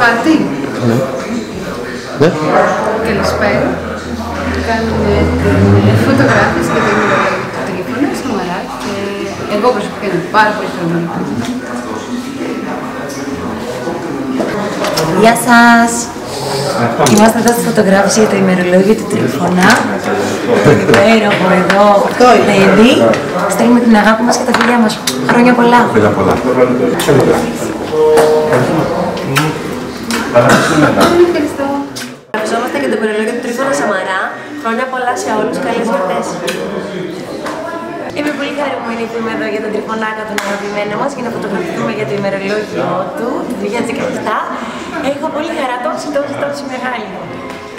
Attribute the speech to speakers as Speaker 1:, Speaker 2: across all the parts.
Speaker 1: κάτι.
Speaker 2: Ναι. Ναι.
Speaker 1: Καλησπέρα. Κάνουμε την φωτογράφηση και το ημερολόγιο του Τρίφωνα, Σαμαρά, και εγώ προσωπικά είμαι πάρα πολύ χαρούμενη.
Speaker 3: Γεια σας! Είμαστε εδώ στη φωτογράφηση για το ημερολόγιο του Τρίφωνα. Το υπέροχο εδώ παιδί. Στέλνουμε την αγάπη μας και τα φιλιά μας. Χρόνια πολλά!
Speaker 2: Χρόνια πολλά.
Speaker 1: Ευχαριστώ.
Speaker 3: Ευχαριστούμαστε για το ημερολόγιο του Τρίφωνα Σαμαρά. Χρόνια πολλά σε όλους. Καλές γιορτές! Είμαι πολύ χαρούμενη που είμαι εδώ για τον Τριφωνάκα, τον αγαπημένο μας, για να φωτογραφηθούμε για το ημερολόγιο του 2017. Έχω πολύ χαρά, τόση μεγάλη.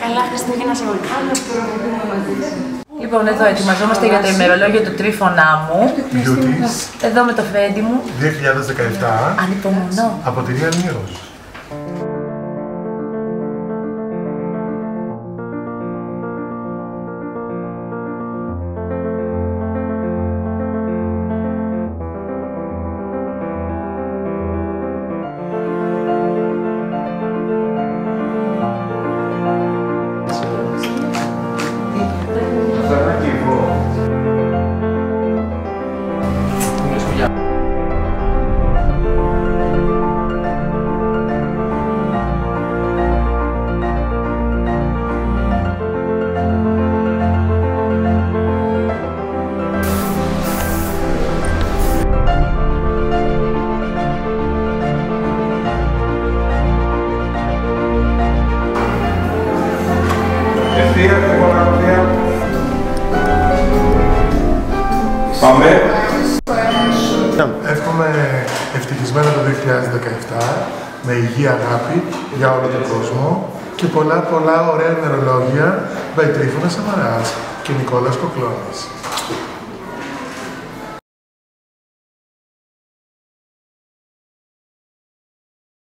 Speaker 3: Καλά Χριστούγεννα σε όλους.
Speaker 4: Λοιπόν, εδώ ετοιμαζόμαστε για το ημερολόγιο του Τρίφωνά μου.
Speaker 5: Beauties.
Speaker 4: Εδώ με το φρέντι μου.
Speaker 5: 2017.
Speaker 4: Ανυπομονώ.
Speaker 5: Από τη Real News.
Speaker 2: Πάμε.
Speaker 5: Εύχομαι ευτυχισμένο το 2017, με υγεία, αγάπη για όλο τον κόσμο και πολλά ωραία ημερολόγια by Τρίφωνα Σαμαράς και Νικόλας Κοκλώνης.